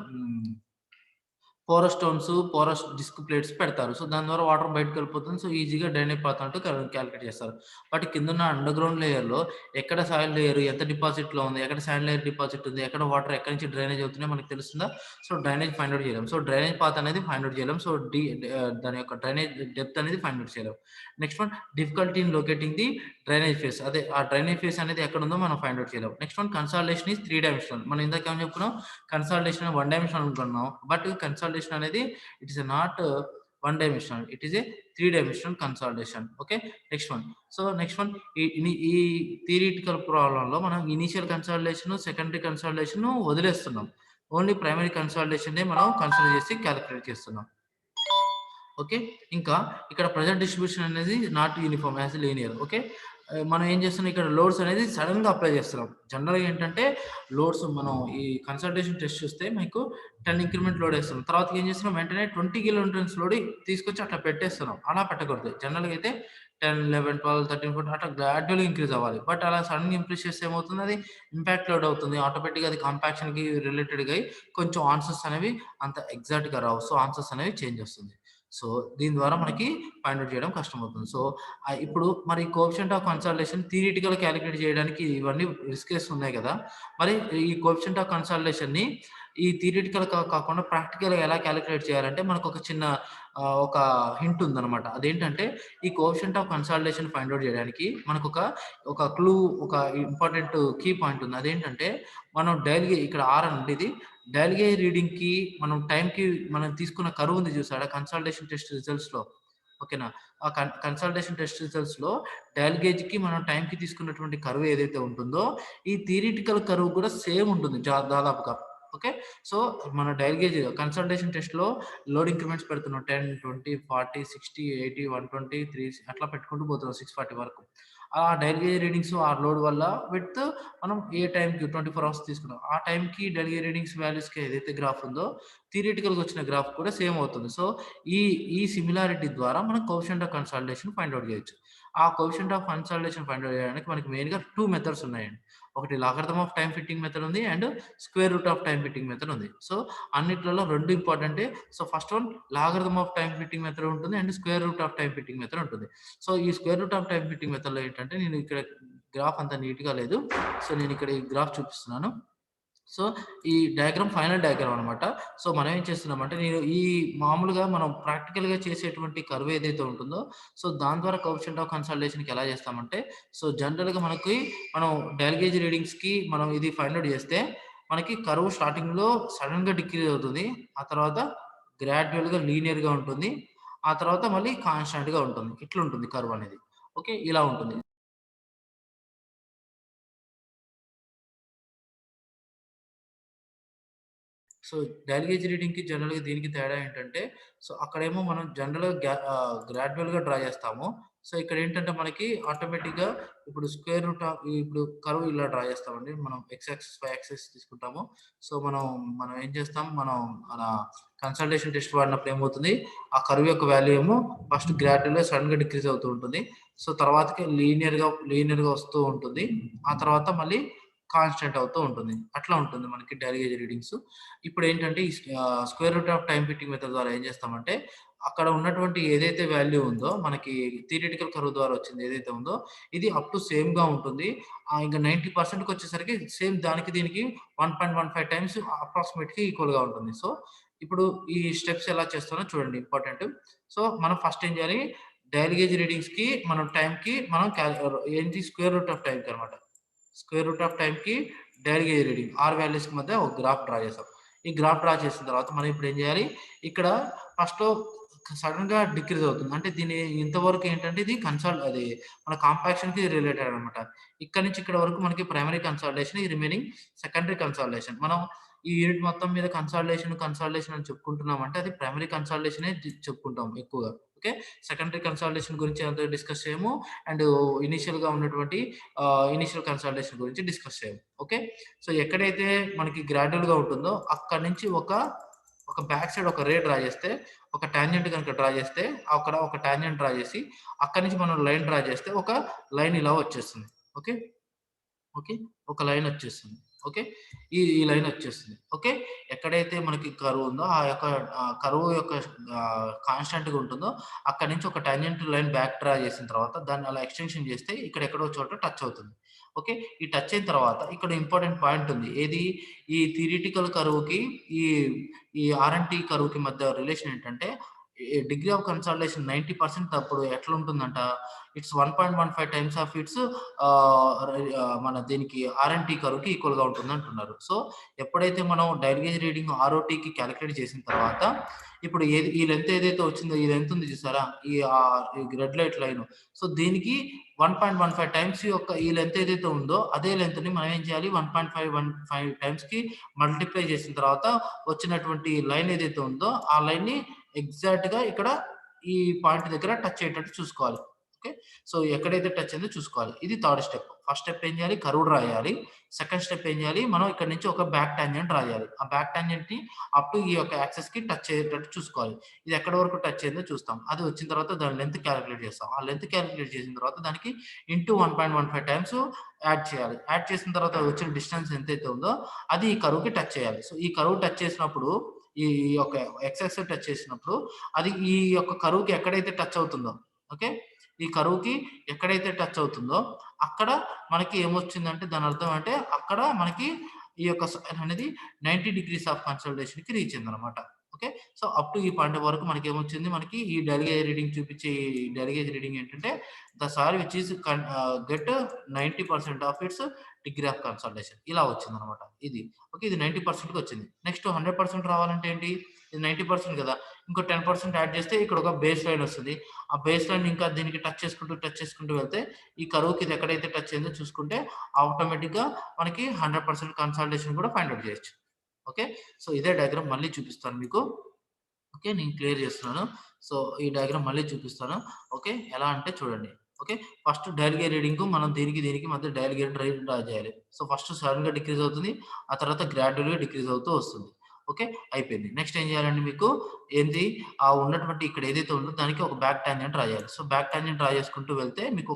porous stones, porous disc plates పెడతారు. సో దాని ద్వారా వాటర్ బయటకి వెళ్ళిపోతుంది. సో ఈజీగా డ్రైనేజ్ పాత్ అంటూ క్యాలిక్యులేట్ చేస్తారు. బట్ కిందున్న అండర్ గ్రౌండ్ లేయర్ లో ఎక్కడ సాయిల్ లేయర్ ఎంత డిపాజిట్ లో ఉంది, ఎక్కడ శాండ్ లేయర్ డిపాజిట్ ఉంది, ఎక్కడ వాటర్ ఎక్కడి నుంచి డ్రైనేజ్ అవుతున్నాయో మనకు తెలుస్తుందా. సో డ్రైనేజ్ ఫైండ్ అవుట్ చేయలేం. సో డ్రైనేజ్ పాత్ అనేది ఫైండ్ అవుట్ చేయలేం. సో దాని యొక్క డ్రైనేజ్ డెప్త్ అనేది ఫైండ్ అవుట్ చేయలేం. Next one difficulty in locating the drainage face. అదే ఆ డ్రైనేజ్ ఫేస్ అనేది ఎక్కడ ఉందో మనం ఫైండ్ అవుట్ చేయలేం. Next one consultation is 3 dimensional. మనం ఇందాక ఏం చెప్పుకున్నాం, కన్సల్టేషన్ 1 డైమెన్షనల్ అనుకున్నాం. బట్ కన్సల్టేషన్ అనేది it is not 1 dimensional, it is a 3 dimensional consultation. Okay. Next one. So next one ఈ థియరిటికల్ ప్రాబ్లం లో మనం ఇనిషియల్ కన్సల్టేషన్, సెకండరీ కన్సల్టేషన్ వదిలేస్తున్నాం. ఓన్లీ ప్రైమరీ కన్సల్టేషన్ మనం కన్సిడర్ చేసి క్యాలిక్యులేట్ చేస్తున్నాం. ఓకే. ఇంకా ఇక్కడ ప్రెజర్ డిస్ట్రిబ్యూషన్ అనేది not uniform as linear. Okay. మనం ఏం చేస్తున్నాం, ఇక్కడ లోడ్స్ అనేది సడన్ గా అప్లై చేస్తున్నాం. జనరల్‌గా ఏంటంటే లోడ్స్ మనం ఈ కన్సల్టేషన్ టెస్ట్ చూస్తే మీకు 10 ఇంక్రిమెంట్ లోడ్ ఏస్తున్నాం. తర్వాత ఏం చేస్తున్నాం, వెంటనే 20 కిలో న్యూటన్స్ లోడ్ తీసుకొచ్చి అట్లా పెట్టేస్తున్నాం. అలా పెట్టకూడదు. జనరల్‌గా అయితే 10, 11, 12, 13, 14 అట్లా గ్రాడ్యువల్‌గా ఇంక్రీజ్ అవ్వాలి. బట్ అలా సడన్‌గా ఇంక్రీజ్ చేస్తే ఏమవుతుంది, అది ఇంపాక్ట్ లోడ్ అవుతుంది. ఆటోమేటిక్‌గా అది కంపాక్షన్‌కి రిలేటెడ్‌గా అయ్యి కొంచెం ఆన్సర్స్ అనేవి అంత ఎగ్జాక్ట్‌గా రావు. సో ఆన్సర్స్ అనేవి చేంజ్ వస్తుంది. సో దీని ద్వారా మనకి ఫైండ్ ఔట్ చేయడం కష్టమవుతుంది. సో ఇప్పుడు మరి coefficient of consultation theoretical calculate చేయడానికి ఇవన్నీ రిస్కెస్ ఉన్నాయి కదా. మరి ఈ కోఎఫిషియంట్ ఆఫ్ కన్సల్టేషన్‌ని ఈ థియరిటికల్ కాకుండా ప్రాక్టికల్‌గా ఎలా క్యాలిక్యులేట్ చేయాలంటే మనకు ఒక చిన్న ఒక హింట్ ఉందన్నమాట. అదేంటంటే ఈ coefficient of consultation find out చేయడానికి మనకు ఒక క్లూ, ఒక ఇంపార్టెంట్ కీ పాయింట్ ఉంది. అదేంటంటే మనం డైలీ ఇక్కడ ఆర్ అని ఉండేది, డైలీ గేజ్ రీడింగ్ కి మనం టైం కి మనం తీసుకున్న కర్వ్ ఉంది చూసారా కన్సల్టేషన్ టెస్ట్ రిజల్ట్స్ లో. ఓకేనా. ఆ కన్సల్టేషన్ టెస్ట్ రిజల్ట్స్ లో డయల్ గేజ్ కి మనం టైం కి తీసుకున్నటువంటి కర్వ్ ఏదైతే ఉంటుందో ఈ థియరిటికల్ కర్వ్ కూడా సేమ్ ఉంటుంది దాదాపుగా. ఓకే. సో మన డయల్ గేజ్ కన్సల్టేషన్ టెస్ట్ లో లోడ్ ఇంక్రిమెంట్స్ పెడుతున్నాం 10, 20, 40, 60, 80, 120, 3 అట్లా పెట్టుకుంటూ పోతున్నాం 640 వరకు. ఆ డైలీ గేజ్ రీడింగ్స్ ఆ లోడ్ వల్ల విత్ మనం ఏ టైంకి 24 అవర్స్ తీసుకున్నాం ఆ టైంకి డైలీ గేజ్ రీడింగ్స్ వాల్యూస్కి ఏదైతే గ్రాఫ్ ఉందో థియరిటికల్గా వచ్చిన గ్రాఫ్ కూడా సేమ్ అవుతుంది. సో ఈ ఈ సిమిలారిటీ ద్వారా మనం coefficient of consolidation find out చేయొచ్చు. ఆ coefficient of consolidation find out చేయడానికి మనకి మెయిన్‌గా 2 మెథడ్స్ ఉన్నాయండి. ఒకటి logarithm of time fitting method ఉంది. And square root of time fitting method ఉంది. సో అన్నిట్లలో 2 ఇంపార్టెంటే. So first one logarithm of time fitting method ఉంటుంది. And square root of time fitting method ఉంటుంది. సో ఈ square root of time fitting మెథడ్‌లో ఏంటంటే నేను ఇక్కడ గ్రాఫ్ అంత నీట్‌గా లేదు. సో నేను ఇక్కడ ఈ గ్రాఫ్ చూపిస్తున్నాను. సో ఈ డయాగ్రామ్ ఫైనల్ డయాగ్రామ్ అనమాట. సో మనం ఏం చేస్తున్నామంటే నేను ఈ మామూలుగా మనం ప్రాక్టికల్‌గా చేసేటువంటి కర్వ్ ఏదైతే ఉంటుందో సో దాని ద్వారా కోఎఫిషియంట్ ఆఫ్ కన్సాలిడేషన్‌కి ఎలా చేస్తామంటే సో జనరల్‌గా మనం డయల్ గేజ్ రీడింగ్స్‌కి మనం ఇది ఫైండ్ ఔట్ చేస్తే మనకి కర్వ్ స్టార్టింగ్‌లో సడెన్‌గా డిక్రీజ్ అవుతుంది. ఆ తర్వాత గ్రాడ్యుయల్‌గా లీనియర్‌గా ఉంటుంది. ఆ తర్వాత మళ్ళీ కాన్‌స్టాంట్‌గా ఉంటుంది. ఇట్లుంటుంది కర్వ్ అనేది. ఓకే. ఇలా ఉంటుంది. సో, డయల్ గేజ్ రీడింగ్‌కి జనరల్‌గా దీనికి తేడా ఏంటంటే, సో, అక్కడేమో మనం జనరల్‌గా గ్రాడ్యుయల్‌గా డ్రా చేస్తాము. సో, ఇక్కడేంటంటే మనకి ఆటోమేటిక్‌గా ఇప్పుడు స్క్వేర్ రూట్ ఆఫ్ ఇప్పుడు కర్వ్ ఇలా డ్రా చేస్తామండి. మనం ఎక్స్ యాక్సిస్, వై యాక్సిస్ తీసుకుంటాము. సో, మనం ఏం చేస్తాం, మనం మన కన్సల్టేషన్ టెస్ట్ వాడినప్పుడు ఏమవుతుంది, ఆ కర్వ్ యొక్క వాల్యూ ఏమో ఫస్ట్ గ్రాడ్యుయల్‌గా సడెన్‌గా డిక్రీజ్ అవుతూ ఉంటుంది. సో, తర్వాతకి లీనియర్‌గా వస్తూ ఉంటుంది. ఆ తర్వాత మళ్ళీ కాన్స్టెంట్ అవుతూ ఉంటుంది. అట్లా ఉంటుంది మనకి డైలీ గేజ్ రీడింగ్స్. ఇప్పుడేంటంటే ఈ square root of time fitting method ద్వారా ఏం చేస్తామంటే, అక్కడ ఉన్నటువంటి ఏదైతే వాల్యూ ఉందో, మనకి థియరిటికల్ కర్వ్ ద్వారా వచ్చింది ఏదైతే ఉందో, ఇది అప్ టు సేమ్‌గా ఉంటుంది. ఇంక 90% కొచ్చేసరికి సేమ్ దానికి దీనికి 1.15 టైమ్స్ అప్రాక్సిమేట్‌గా ఈక్వల్‌గా ఉంటుంది. సో, ఇప్పుడు ఈ స్టెప్స్ ఎలా చేస్తానో చూడండి ఇంపార్టెంట్. సో, మనం ఫస్ట్ ఏం చేయాలి, డైలీ గేజ్ రీడింగ్స్‌కి మనం టైమ్‌కి మనం ఏంటి స్క్వేర్ రూట్ ఆఫ్ టైమ్‌కి అనమాట. స్క్వేర్ రూట్ ఆఫ్ టైమ్‌కి డైలీ గేజ్ రీడింగ్ ఆర్ వాల్యూస్‌కి మధ్య ఒక గ్రాఫ్ డ్రా చేసాం. ఈ గ్రాఫ్ డ్రా చేసిన తర్వాత మనం ఇప్పుడు ఏం చేయాలి? ఇక్కడ ఫస్ట్‌లో సడెన్‌గా డిక్రీజ్ అవుతుంది. అంటే దీని ఇంతవరకు ఏంటంటే ఇది అది మన కాంపాక్షన్‌కి రిలేటెడ్ అనమాట. ఇక్కడి నుంచి ఇక్కడ వరకు మనకి ప్రైమరీ కన్సాలిడేషన్, ఈ రిమైనింగ్ సెకండరీ కన్సాలిడేషన్. మనం ఈ యూనిట్ మొత్తం మీద కన్సాలిడేషన్ అని చెప్పుకుంటున్నామంటే అది ప్రైమరీ కన్సాలిడేషనే చెప్పుకుంటాం ఎక్కువగా. ఓకే. సెకండరీ కన్సాలిడేషన్ గురించి అంత డిస్కస్ చేయము. అండ్ ఇనీషియల్‌గా ఉన్నటువంటి ఇనీషియల్ కన్సాలిడేషన్ గురించి డిస్కస్ చేయాలి. ఓకే. సో, ఎక్కడైతే మనకి గ్రాడ్యుయల్‌గా ఉంటుందో అక్కడి నుంచి ఒక బ్యాక్ సైడ్ ఒక రే డ్రా చేస్తే, ఒక టాంజెంట్ గనుక డ్రా చేస్తే, అక్కడ ఒక టాంజెంట్ డ్రా చేసి, అక్కడి నుంచి మనం లైన్ డ్రా చేస్తే, ఒక లైన్ ఇలా వచ్చేస్తుంది. ఓకే. ఓకే. ఒక లైన్ వచ్చేస్తుంది. ఓకే. ఈ లైన్ వచ్చేస్తుంది. ఓకే. ఎక్కడైతే మనకి కర్వ్ ఉందో ఆ యొక్క కర్వ్ యొక్క కాన్‌స్టాంట్‌గా ఉంటుందో అక్కడి నుంచి ఒక టాంజెంట్ లైన్ బ్యాక్ డ్రా చేసిన తర్వాత దాన్ని అలా ఎక్స్‌టెన్షన్ చేస్తే ఇక్కడ ఎక్కడో చోట టచ్ అవుతుంది. ఓకే. ఈ టచ్ అయిన తర్వాత ఇక్కడ ఇంపార్టెంట్ పాయింట్ ఉంది. ఏది? ఈ థియరిటికల్ కర్వ్‌కి ఈ ఈ ఆర్ అండ్ టీ కర్వ్‌కి మధ్య రిలేషన్ ఏంటంటే డిగ్రీ ఆఫ్ కన్సాలిడేషన్ 90% అప్పుడు ఎట్లుంటుందంట, ఇట్స్ 1.15 టైమ్స్ ఆఫ్ ఇట్స్ మన దీనికి ఆర్ఎన్‌టీ కర్వ్‌కి ఈక్వల్‌గా ఉంటుందంటున్నారు. సో, ఎప్పుడైతే మనం డైల్ గేజ్ రీడింగ్ ఆర్ఓటీకి కాలిక్యులేట్ చేసిన తర్వాత, ఇప్పుడు ఈ లెంత్ ఏదైతే వచ్చిందో, ఈ లెంత్ ఉంది చూసారా? ఈ రెడ్ లైట్ లైను. సో, దీనికి 1.15 టైమ్స్ యొక్క ఈ లెంత్ ఏదైతే ఉందో, అదే లెంత్‌ని మనం ఏం చేయాలి 1.515 టైమ్స్‌కి మల్టిప్లై చేసిన తర్వాత వచ్చినటువంటి లైన్ ఏదైతే ఉందో, ఆ లైన్‌ని ఎగ్జాక్ట్‌గా ఇక్కడ ఈ పాయింట్ దగ్గర టచ్ అయ్యేటట్టు చూసుకోవాలి. ఓకే. సో, ఎక్కడైతే టచ్ అయిందో చూసుకోవాలి. ఇది థర్డ్ స్టెప్. ఫస్ట్ స్టెప్ ఏం చేయాలి? కర్వ్ డ్రా చేయాలి. సెకండ్ స్టెప్ ఏం చేయాలి? మనం ఇక్కడి నుంచి ఒక బ్యాక్ టాంజెంట్ డ్రా చేయాలి. ఆ బ్యాక్ టాంజెంట్‌ని అప్ టు ఈ యొక్క యాక్సిస్‌కి టచ్ అయ్యేటట్టు చూసుకోవాలి. ఇది ఎక్కడి వరకు టచ్ అయిందో చూస్తాం. అది వచ్చిన తర్వాత దాని లెంత్ కాలిక్యులేట్ చేస్తాం. ఆ లెంత్ కాలిక్యులేట్ చేసిన తర్వాత దానికి ఇంటూ 1.15 టైమ్స్ యాడ్ చేయాలి. యాడ్ చేసిన తర్వాత వచ్చిన డిస్టెన్స్ ఎంతైతే ఉందో అది ఈ కర్వ్‌కి టచ్ చేయాలి. సో, ఈ కర్వ్ టచ్ చేసినప్పుడు ఈ యొక్క ఎక్స్ యాక్సిస్ టచ్ చేసినప్పుడు అది ఈ యొక్క కర్వ్‌కి ఎక్కడైతే టచ్ అవుతుందో ఓకే. ఈ కర్వ్‌కి ఎక్కడైతే టచ్ అవుతుందో అక్కడ మనకి ఏమొచ్చిందంటే దాని అర్థం అంటే అక్కడ మనకి ఈ యొక్క సైన్ అనేది 90 డిగ్రీస్ ఆఫ్ కన్సల్టేషన్‌కి రీచ్ అయిందనమాట. ఓకే. సో, అప్ టు ఈ పాయింట్ వరకు మనకేమొచ్చింది, మనకి ఈ డైల్ గేజ్ రీడింగ్ చూపించే ఈ డైల్ గేజ్ రీడింగ్ ఏంటంటే the sir which is get 90% of it's degree of consultation ఇలా వచ్చిందనమాట. ఇది. ఓకే. ఇది 90%కి వచ్చింది. నెక్స్ట్ 100% రావాలంటే ఏంటి? ఇది 90% కదా! ఇంకో 10% యాడ్ చేస్తే ఇక్కడ ఒక బేస్ లైన్ వస్తది. ఆ బేస్ లైన్ ఇంకా దీనికి టచ్ చేసుకుంటూ వెళ్తే ఈ కర్వ్‌కి ఇది ఎక్కడైతే టచ్ అయిందో చూసుకుంటే ఆటోమేటిక్‌గా మనకి 100% కన్సల్టేషన్ కూడా ఫైండ్ ఔట్ చేయొచ్చు. ఓకే. సో, ఇదే డయాగ్రామ్ మళ్ళీ చూపిస్తాను మీకు. ఓకే. నేను క్లియర్ చేస్తున్నాను. సో, ఈ డయాగ్రామ్ మళ్ళీ చూపిస్తాను. ఓకే. ఎలా అంటే చూడండి. Okay. First dial gauge reading మనం దీనికి మధ్య డయల్ గేజ్ డ్రా చేయాలి. సో, ఫస్ట్ సడెన్‌గా డిక్రీజ్ అవుతుంది. ఆ తర్వాత గ్రాడ్యుయల్‌గా డిక్రీజ్ అవుతూ వస్తుంది. ఓకే. అయిపోయింది. నెక్స్ట్ ఏం చేయాలండి మీకు ఏంది ఆ ఉన్నటువంటి ఇక్కడ ఏదైతే ఉందో దానికి ఒక బ్యాక్ టాంజెంట్ డ్రా చేయాలి. సో, బ్యాక్ టాంజెంట్ డ్రా చేసుకుంటూ వెళ్తే మీకు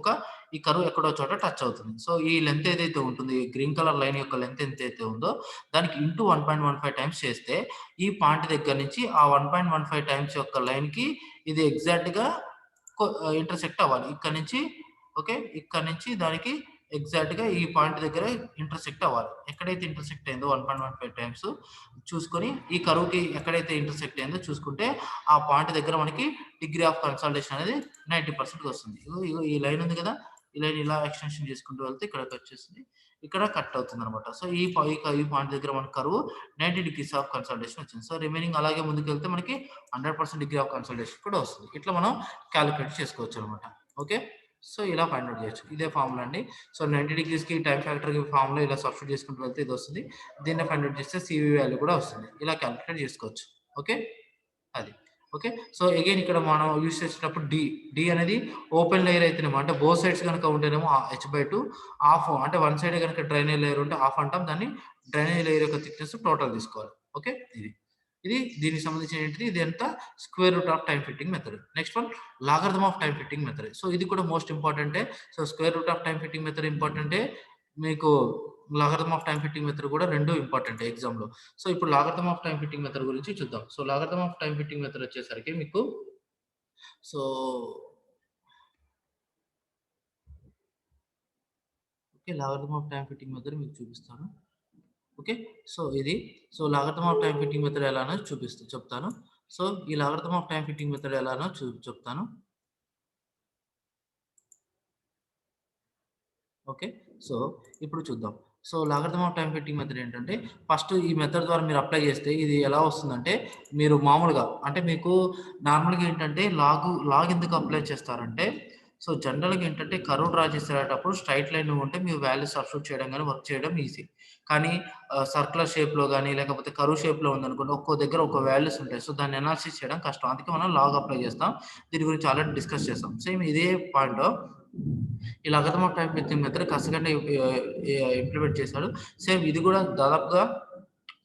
ఈ కర్వ్ ఎక్కడో చోట టచ్ అవుతుంది. సో, ఈ లెంత్ ఏదైతే ఉంటుంది గ్రీన్ కలర్ లైన్ యొక్క లెంత్ ఎంతైతే ఉందో దానికి ఇంటూ 1.15 టైమ్స్ చేస్తే ఈ పాయింట్ దగ్గర నుంచి ఆ 1.15 టైమ్స్ యొక్క లైన్‌కి ఇది ఎగ్జాక్ట్‌గా ఇంటర్సెక్ట్ అవ్వాలి. ఇక్కడ నుంచి దానికి ఎగ్జాక్ట్‌గా ఈ పాయింట్ దగ్గర ఇంటర్సెక్ట్ అవ్వాలి. ఎక్కడైతే ఇంటర్సెక్ట్ అయిందో 1.15 టైమ్స్ చూసుకొని ఈ కర్వ్‌కి ఎక్కడైతే ఇంటర్సెక్ట్ అయిందో చూసుకుంటే ఆ పాయింట్ దగ్గర మనకి డిగ్రీ ఆఫ్ కన్సల్టేషన్ అనేది 90% వస్తుంది. ఇగో ఈ లైన్ ఉంది కదా! ఈ లైన్ ఇలా ఎక్స్‌టెన్షన్ చేసుకుంటూ వెళ్తే ఇక్కడికొచ్చేసింది. ఇక్కడ కట్ అవుతుందన్నమాట. సో, ఈ పాయింట్ దగ్గర మన కర్వ్ 90 డిగ్రీస్ ఆఫ్ కన్సల్టేషన్ వచ్చింది. సో, రిమైనింగ్ అలాగే ముందుకెళ్తే మనకి 100% డిగ్రీ ఆఫ్ కన్సల్టేషన్ కూడా వస్తుంది. ఇట్లా మనం కాలిక్యులేట్ చేసుకోవచ్చనమాట. ఓకే. సో, ఇలా ఫైండ్ ఔట్ చేయొచ్చు. ఇదే ఫార్ములా అండి. సో, 90 డిగ్రీస్‌కి టైమ్ ఫ్యాక్టర్‌కి ఫార్ములా ఇలా సబ్స్టిట్యూట్ చేసుకుంటూ వెళ్తే ఇదొస్తుంది. దీన్ని ఫైండ్ ఔట్ చేస్తే సీవీ వాల్యూ కూడా వస్తుంది. ఇలా కాలిక్యులేట్ చేసుకోవచ్చు. ఓకే. అది. ఓకే. సో, అగైన్ ఇక్కడ మనం యూజ్ చేసేటప్పుడు డి అనేది ఓపెన్ లేయర్ అయితేనేమో అంటే బోత్ సైడ్స్ గనుక ఉంటేనేమో h/2 హాఫ్ అంటే వన్ సైడే గనుక డ్రైనేజ్ లేయర్ ఉంటే హాఫ్ అంటాం. దాన్ని డ్రైనేజ్ లేయర్ యొక్క థిక్‌నెస్ టోటల్ తీసుకోవాలి. ఓకే. దీనికి సంబంధించిన ఏంటిది ఇది ఎంత square root of time fitting method. Next one logarithm of time fitting method. So, ఇది కూడా మోస్ట్ ఇంపార్టెంటే. So, square root of time fitting method ఇంపార్టెంటే. మీకు logarithm of time fitting method కూడా 2 ఇంపార్టెంటే ఎగ్జామ్‌లో. సో, ఇప్పుడు logarithm of time fitting method గురించి చూద్దాం. So, logarithm of time fitting method వచ్చేసరికి మీకు so, okay. Logarithm of time fitting method మీకు చూపిస్తాను. Okay. So, logarithm of time fitting method ఎలానో చెప్తాను. సో, ఈ logarithm of time fitting method ఎలానో చెప్తాను. ఓకే. సో, ఇప్పుడు చూద్దాం. So, logarithm of time fitting method ఏంటంటే, ఫస్ట్ ఈ మెథడ్ ద్వారా మీరు అప్లై చేస్తే ఇది ఎలా వస్తుందంటే, మీరు మామూలుగా అంటే మీకు నార్మల్‌గా ఏంటంటే లాగ్ ఎందుకు అప్లై చేస్తారంటే, సో, జనరల్‌గా ఏంటంటే కర్వ్ డ్రా చేసేటప్పుడు స్ట్రెయిట్ లైన్ ఉంటే మీరు వాల్యూస్ సబ్స్టిట్యూట్ చేయడం గాని, వర్క్ చేయడం ఈజీ. కానీ సర్క్యులర్ షేప్‌లో గాని, లేకపోతే కర్వ్ షేప్‌లో ఉందనుకోండి, ఒక్కో దగ్గర ఒక్కో వాల్యూస్ ఉంటాయి. సో, దాన్ని అనాలిసిస్ చేయడం కష్టం. అందుకే మనం లాగ్ అప్లై చేస్తాం. దీని గురించి ఆల్రెడీ డిస్కస్ చేసాం. సేమ్ ఇదే పాయింట్ ఈ logarithm of time fitting method Casagrande implement చేశాడు. సేమ్ ఇది కూడా దాదాపుగా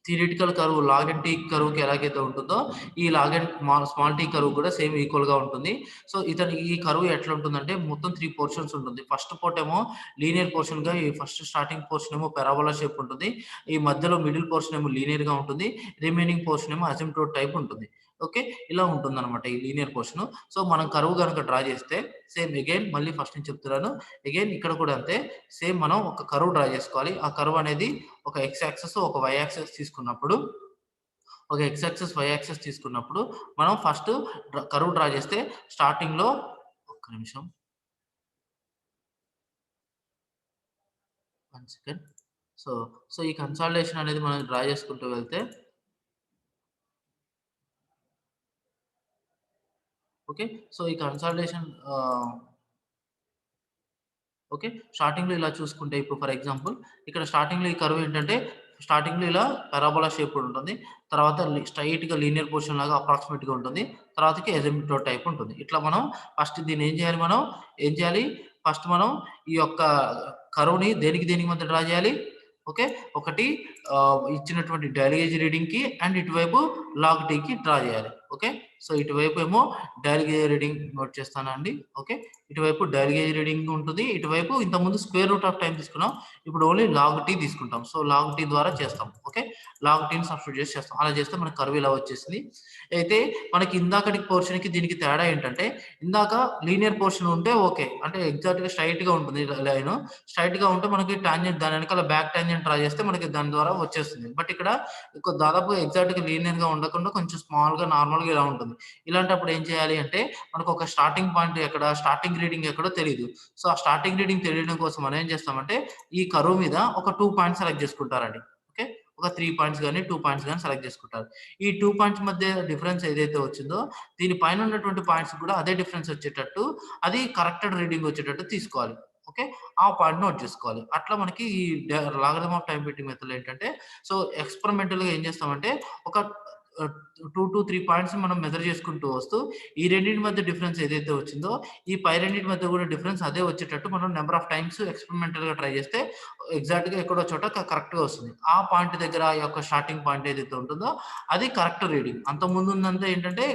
theoretical curve log and T కర్వ్‌కి ఎలాగైతే ఉంటుందో, ఈ log and small T curve కూడా సేమ్ ఈక్వల్‌గా ఉంటుంది. సో, ఈ కర్వ్ ఎట్లా ఉంటుందంటే మొత్తం 3 పోర్షన్స్ ఉంటుంది. ఫస్ట్ పార్ట్ ఏమో లీనియర్ పోర్షన్‌గా ఈ ఫస్ట్ స్టార్టింగ్ పోర్షన్ ఏమో పారాబోలా షేప్ ఉంటుంది. ఈ మధ్యలో మిడిల్ పోర్షన్ ఏమో లీనియర్‌గా ఉంటుంది. రిమైనింగ్ పోర్షన్ ఏమో అసిమ్ప్టోట్ టైప్ ఉంటుంది. ఓకే. ఇలా ఉంటుందన్నమాట ఈ లీనియర్ పోర్షన్. సో, మనం కర్వ్ గనుక డ్రా చేస్తే సేమ్ అగైన్ మళ్ళీ ఫస్ట్ నుంచి చెప్తున్నాను. అగైన్ ఇక్కడ కూడా అంతే. సేమ్ మనం ఒక కర్వ్ డ్రా చేసుకోవాలి. ఆ కర్వ్ అనేది ఒక ఎక్స్ యాక్సిస్, ఒక వై యాక్సిస్ తీసుకున్నప్పుడు ఒక ఎక్స్ యాక్సిస్, వై యాక్సిస్ తీసుకున్నప్పుడు మనం ఫస్ట్ కర్వ్ డ్రా చేస్తే స్టార్టింగ్‌లో ఒక్క నిమిషం. 1 సెకండ్. సో, ఈ కన్సాలిడేషన్ అనేది మనం డ్రా చేసుకుంటూ వెళ్తే ఓకే. సో, ఈ కన్సాలిడేషన్ ఓకే. స్టార్టింగ్‌లో ఇలా చూసుకుంటే ఇప్పుడు ఫర్ ఎగ్జాంపుల్ ఇక్కడ స్టార్టింగ్‌లో ఈ కర్వ్ ఏంటంటే స్టార్టింగ్‌లో ఇలా పారాబోలా షేప్ ఉంటుంది. తర్వాత స్ట్రెయిట్‌గా లీనియర్ పోర్షన్ లాగా అప్రాక్సిమేట్‌గా ఉంటుంది. తర్వాతకి అజిముతోట్ టైప్ ఉంటుంది. ఇట్లా మనం ఫస్ట్ దీన్ని ఏం చేయాలి? ఫస్ట్ మనం ఈ యొక్క కర్వ్‌ని దేనికి మధ్య డ్రా చేయాలి? ఓకే. ఒకటి ఇచ్చినటువంటి డయల్ గేజ్ రీడింగ్‌కి అండ్ ఇటువైపు లాగ్ టీకి డ్రా చేయాలి. ఓకే. సో, ఇటువైపు ఏమో డయల్ గేజ్ రీడింగ్ నోట్ చేస్తానండి. ఓకే. ఇటువైపు డయల్ గేజ్ రీడింగ్ ఉంటుంది. ఇటువైపు ఇంతకుముందు స్క్వేర్ రూట్ ఆఫ్ టైమ్ తీసుకున్నాం. ఇప్పుడు ఓన్లీ లాగ్ టీ తీసుకుంటాం. సో, లాగ్ టీ ద్వారా చేస్తాం. ఓకే. లాగ్ టీని సబ్స్టిట్యూట్ చేసి చేస్తాం. అలా చేస్తే మనకు కర్వ్ ఇలా వచ్చేసింది. అయితే మనకి ఇందాకటి పోర్షన్‌కి దీనికి తేడా ఏంటంటే, ఇందాక లీనియర్ పోర్షన్ ఉంటే ఓకే. అంటే ఎగ్జాక్ట్‌గా స్ట్రెయిట్‌గా ఉంటుంది లైను. స్ట్రెయిట్‌గా ఉంటే మనకి టాంజెంట్ దాని వెనకాల బ్యాక్ టాంజెంట్ డ్రా చేస్తే మనకి దాని ద్వారా వచ్చేస్తుంది. బట్ ఇక్కడ దాదాపుగా ఎగ్జాక్ట్‌గా లీనియర్‌గా ఉండకుండా కొంచెం స్మాల్‌గా నార్మల్‌గా ఇలా ఉంటుంది. ఇలాంటప్పుడు ఏం చేయాలి అంటే మనకు ఒక స్టార్టింగ్ పాయింట్ ఎక్కడ, స్టార్టింగ్ రీడింగ్ ఎక్కడో తెలీదు. సో, ఆ స్టార్టింగ్ రీడింగ్ తెలియడం కోసం మనం ఏం చేస్తామంటే, ఈ కర్వ్ మీద ఒక 2 పాయింట్స్ సెలెక్ట్ చేసుకుంటారండి. ఓకే. ఒక 3 పాయింట్స్ గాని, 2 పాయింట్స్ గాని సెలెక్ట్ చేసుకుంటారు. ఈ 2 పాయింట్స్ మధ్య డిఫరెన్స్ ఏదైతే వచ్చిందో, దీని పైన ఉన్నటువంటి పాయింట్స్ కూడా అదే డిఫరెన్స్ వచ్చేటట్టు, అది కరెక్టెడ్ రీడింగ్ వచ్చేటట్టు తీసుకోవాలి. ఓకే. ఆ పాయింట్ నోట్ చేసుకోవాలి. అట్లా మనకి ఈ లాగరిథమ్ ఆఫ్ టైమ్ ఫిట్టింగ్ మెథడ్‌లో ఏంటంటే, సో, ఎక్స్‌పెరిమెంటల్‌గా ఏం చేస్తామంటే, ఒక 2-3 పాయింట్స్ మనం మెజర్ చేసుకుంటూ వస్తూ, ఈ రెండిటి మధ్య డిఫరెన్స్ ఏదైతే వచ్చిందో, ఈ పై రెండిటి మధ్య కూడా డిఫరెన్స్ అదే వచ్చేటట్టు మనం నంబర్ ఆఫ్ టైమ్స్ ఎక్స్పెరిమెంటల్‌గా ట్రై చేస్తే ఎగ్జాక్ట్‌గా ఎక్కడో చోట కరెక్ట్‌గా వస్తుంది. ఆ పాయింట్ దగ్గర ఆ యొక్క స్టార్టింగ్ పాయింట్ ఏదైతే ఉంటుందో అది కరెక్ట్ రీడింగ్. అంతకుముందు ఉన్నదంతా ఏంటంటే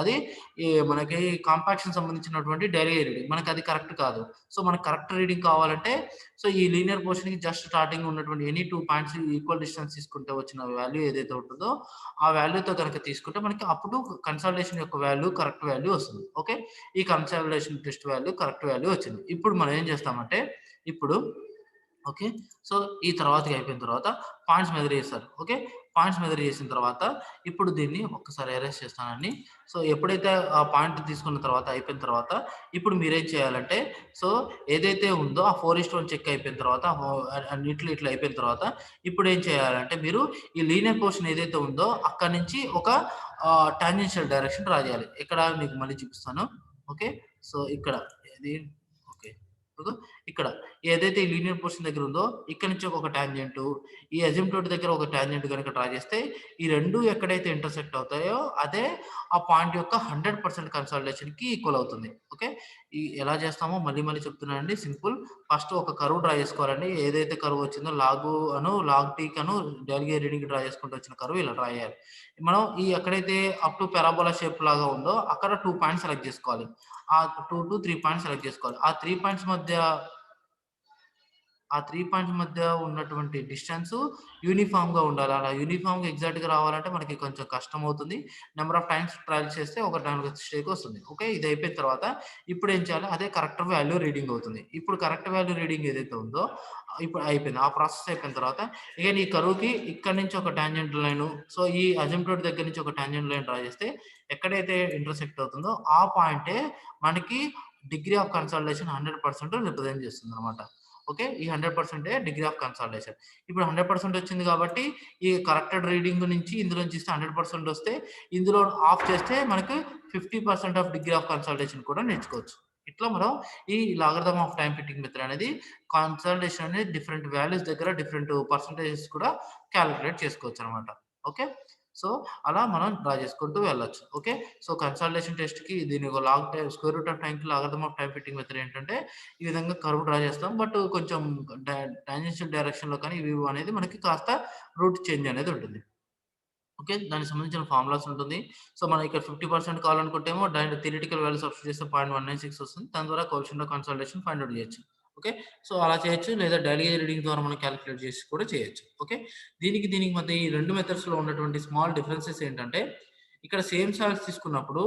అది మనకి కాంపాక్షన్ సంబంధించినటువంటి డైలీ రీడింగ్. మనకది కరెక్ట్ కాదు. సో, మనకు కరెక్ట్ రీడింగ్ కావాలంటే సో, ఈ లీనియర్ పోర్షన్‌కి జస్ట్ స్టార్టింగ్ ఉన్నటువంటి ఎనీ 2 పాయింట్స్ ఈక్వల్ డిస్టెన్స్ తీసుకుంటే వచ్చిన వాల్యూ ఏదైతే ఉంటుందో, ఆ వాల్యూతో గనక తీసుకుంటే మనకి అప్పుడు కన్సాలిడేషన్ యొక్క వాల్యూ కరెక్ట్ వాల్యూ వస్తుంది. ఓకే. ఈ consolidation test value correct value వచ్చింది. ఇప్పుడు మనం ఏం చేస్తామంటే, ఇప్పుడు ఓకే. సో, ఈ తర్వాతకి అయిపోయిన తర్వాత పాయింట్స్ మెజర్ చేస్తారు. ఓకే. పాయింట్స్ మెజర్ చేసిన తర్వాత ఇప్పుడు దీన్ని ఒక్కసారి ఎరేజ్ చేస్తానండి. సో, ఎప్పుడైతే ఆ పాయింట్ తీసుకున్న తర్వాత అయిపోయిన తర్వాత ఇప్పుడు మీరేం చేయాలంటే సో, ఏదైతే ఉందో ఆ 4:1 చెక్ అయిపోయిన తర్వాత అన్నిట్లో ఇట్లా అయిపోయిన తర్వాత ఇప్పుడేం చేయాలంటే మీరు ఈ లీనియర్ పోర్షన్ ఏదైతే ఉందో అక్కడి నుంచి ఒక టాంజెన్షియల్ డైరెక్షన్ డ్రా చేయాలి. ఇక్కడ మీకు మళ్ళీ చూపిస్తాను. ఓకే. సో, ఇక్కడ ఇది ఓకే. ఇక్కడ ఏదైతే ఈ లీనియర్ పోర్షన్ దగ్గర ఉందో ఇక్కడ నుంచి ఒక టాంజెంట్ ఈ అజిమ్ప్టోట్ దగ్గర ఒక టాంజెంట్ కనుక డ్రా చేస్తే ఈ రెండు ఎక్కడైతే ఇంటర్సెక్ట్ అవుతాయో అదే ఆ పాయింట్ యొక్క 100% కన్సాలిడేషన్ కి ఈక్వల్ అవుతుంది. ఓకే. ఈ ఎలా చేస్తామో మళ్ళీ మళ్ళీ చెప్తున్నానండి. సింపుల్. ఫస్ట్ ఒక కర్వ్ డ్రా చేసుకోవాలండి. ఏదైతే కర్వ్ వచ్చిందో లాగ్ టీ కను డైల్గే రీడింగ్ డ్రా చేసుకుంటూ వచ్చిన కర్వ్ ఇలా డ్రా చేయాలి. మనం ఈ ఎక్కడైతే అప్ టు పారాబోలా షేప్ లాగా ఉందో అక్కడ 2 పాయింట్స్ సెలెక్ట్ చేసుకోవాలి. ఆ 2-3 పాయింట్స్ సెలెక్ట్ చేసుకోవాలి. ఆ 3 పాయింట్స్ మధ్య ఉన్నటువంటి డిస్టెన్స్ యూనిఫార్మ్‌గా ఉండాలి. అలా యూనిఫార్మ్‌గా ఎగ్జాక్ట్‌గా రావాలంటే మనకి కొంచెం కష్టమవుతుంది. నంబర్ ఆఫ్ టైమ్స్ ట్రయల్ చేస్తే ఒక దానికి మిస్టేక్ వస్తుంది. ఓకే. ఇది అయిపోయిన తర్వాత ఇప్పుడు ఏం చేయాలి? అదే కరెక్ట్ వాల్యూ రీడింగ్ అవుతుంది. ఇప్పుడు కరెక్ట్ వాల్యూ రీడింగ్ ఏదైతే ఉందో ఇప్పుడు అయిపోయింది. ఆ ప్రాసెస్ అయిపోయిన తర్వాత ఇగ ఈ కర్వ్‌కి ఇక్కడి నుంచి ఒక టాంజెంట్ లైను సో, ఈ అజిమ్ప్టోట్ దగ్గర నుంచి ఒక టాంజెంట్ లైన్ డ్రా చేస్తే ఎక్కడైతే ఇంటర్సెక్ట్ అవుతుందో ఆ పాయింటే మనకి డిగ్రీ ఆఫ్ కన్సాలిడేషన్ 100% రిప్రజెంట్ చేస్తుందన్నమాట. ఓకే. ఈ 100% డిగ్రీ ఆఫ్ కన్సాలిడేషన్. ఇప్పుడు 100% వచ్చింది కాబట్టి, ఈ కరెక్టెడ్ రీడింగ్ నుంచి ఇందులోంచి ఇస్తే 100% వస్తే, ఇందులో ఆఫ్ చేస్తే మనకు 50% ఆఫ్ డిగ్రీ ఆఫ్ కన్సాలిడేషన్ కూడా నేర్చుకోవచ్చు. ఇట్లా మనం ఈ logarithm of time fitting method అనేది కన్సాలిడేషన్ అనేది డిఫరెంట్ వాల్యూస్ దగ్గర డిఫరెంట్ పర్సెంటేజెస్ కూడా కాలిక్యులేట్ చేసుకోవచ్చనమాట. ఓకే. సో, అలా మనం డ్రా చేసుకుంటూ వెళ్ళొచ్చు. ఓకే. సో, కన్సాలిడేషన్ టెస్ట్‌కి దీని ఒక స్క్వేర్ రూట్ ఆఫ్ టైమ్‌కి logarithm of time fitting method ఏంటంటే ఈ విధంగా కర్వ్ డ్రా చేస్తాం. బట్ కొంచెం టాంజెన్షియల్ డైరెక్షన్‌లో కానీ ఇవి ఇవి అనేది మనకి కాస్త రూట్ చేంజ్ అనేది ఉంటుంది. ఓకే. దానికి సంబంధించిన ఫార్ములాస్ ఉంటుంది. సో, మనం ఇక్కడ 50% కావాలనుకుంటేమో థియరిటికల్ వాల్యూ సబ్స్టిట్యూట్ చేస్తే 0.196 వస్తుంది. దాని ద్వారా coefficient of consolidation find out చేయొచ్చు. ఓకే. సో, అలా చేయొచ్చు. లేదా డైలీ రీడింగ్ ద్వారా మనం కాలిక్యులేట్ చేసి కూడా చేయొచ్చు. ఓకే. దీనికి మధ్య ఈ 2 మెథడ్స్‌లో ఉన్నటువంటి స్మాల్ డిఫరెన్సెస్ ఏంటంటే, ఇక్కడ సేమ్ సాల్ట్స్ తీసుకున్నప్పుడు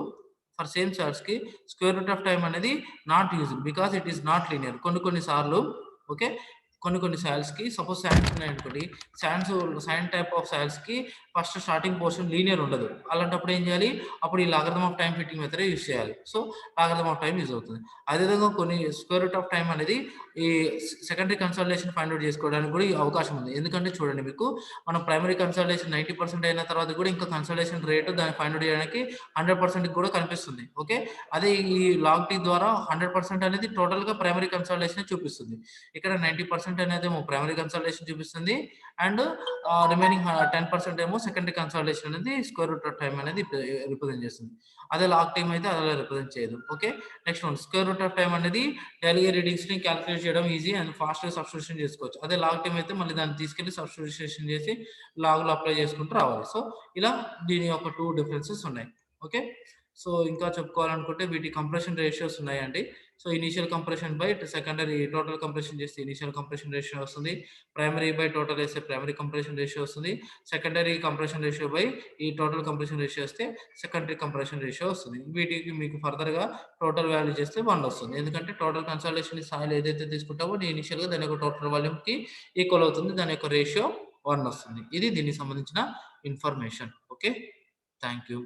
ఫర్ సేమ్ సాల్ట్స్‌కి స్క్వేర్ రూట్ ఆఫ్ టైమ్ అనేది not used because it is not linear. కొన్ని సార్లు ఓకే. కొన్ని సాయిల్స్‌కి సపోజ్ శాండ్స్ ఉన్నాయనుకోండి. శాండ్ టైప్ ఆఫ్ సాయిల్స్‌కి ఫస్ట్ స్టార్టింగ్ పోర్షన్ లీనియర్ ఉండదు. అలాంటప్పుడు ఏం చేయాలి? అప్పుడు ఈ లాగరిథమ్ ఆఫ్ టైమ్ ఫిట్టింగ్ మెథడే యూజ్ చేయాలి. So, logarithm of time use అవుతుంది. అదేవిధంగా కొన్ని స్క్వేర్ రూట్ ఆఫ్ టైమ్ అనేది ఈ సెకండరీ కన్సాలిడేషన్ ఫైండ్ ఔట్ చేసుకోవడానికి కూడా ఈ అవకాశం ఉంది. ఎందుకంటే చూడండి మీకు మనం ప్రైమరీ కన్సాలిడేషన్ 90% అయిన తర్వాత కూడా ఇంకా కన్సాలిడేషన్ రేట్ దాన్ని ఫైండ్ ఔట్ చేయడానికి 100% కూడా కనిపిస్తుంది. ఓకే. అదే ఈ లాగ్ టీ ద్వారా 100% అనేది టోటల్‌గా ప్రైమరీ కన్సాలిడేషనే చూపిస్తుంది. ఇక్కడ 90% అనేదేమో ప్రైమరీ కన్సాలిడేషన్ చూపిస్తుంది. అండ్ రిమైనింగ్ 10% ఏమో సెకండరీ కన్సాలిడేషన్ అనేది స్క్వేర్ రూట్ ఆఫ్ టైమ్ అనేది రిప్రజెంట్ చేస్తుంది. అదే లాగ్ టైమ్ అయితే అలా రిప్రజెంట్ చేయదు. Okay. Next one square root of time అనేది డైలీ రీడింగ్స్‌ని కాలిక్యులేట్ చేయడం ఈజీ అండ్ ఫాస్ట్‌గా సబ్స్టిట్యూషన్ చేసుకోవచ్చు. అదే లాగ్ టైమ్ అయితే మళ్ళీ దాన్ని తీసుకెళ్ళి సబ్స్టిట్యూషన్ చేసి లాగ్‌లో అప్లై చేసుకుంటూ రావాలి. సో, ఇలా దీని యొక్క 2 డిఫరెన్సెస్ ఉన్నాయి. ఓకే. సో, ఇంకా చెప్పుకోవాలనుకుంటే వీటి కంప్రెషన్ రేషియోస్ ఉన్నాయండి. So, initial compression by secondary total compression చేస్తే ఇనీషియల్ కంప్రెషన్ రేషియో వస్తుంది. ప్రైమరీ బై టోటల్ ఏస్తే ప్రైమరీ కంప్రెషన్ రేషియో వస్తుంది. సెకండరీ కంప్రెషన్ రేషియో బై ఈ టోటల్ కంప్రెషన్ రేషియో వస్తే సెకండరీ కంప్రెషన్ రేషియో వస్తుంది. వీటికి మీకు ఫర్దర్‌గా టోటల్ వాల్యూ చేస్తే 1 వస్తుంది. ఎందుకంటే టోటల్ కన్సాలిడేషన్ సాయిల్ ఏదైతే తీసుకుంటామో ఇనీషియల్‌గా దాని యొక్క టోటల్ వాల్యూమ్‌కి ఈక్వల్ అవుతుంది. దాని యొక్క రేషియో 1 వస్తుంది. ఇది దీనికి సంబంధించిన ఇన్ఫర్మేషన్. ఓకే. Thank you.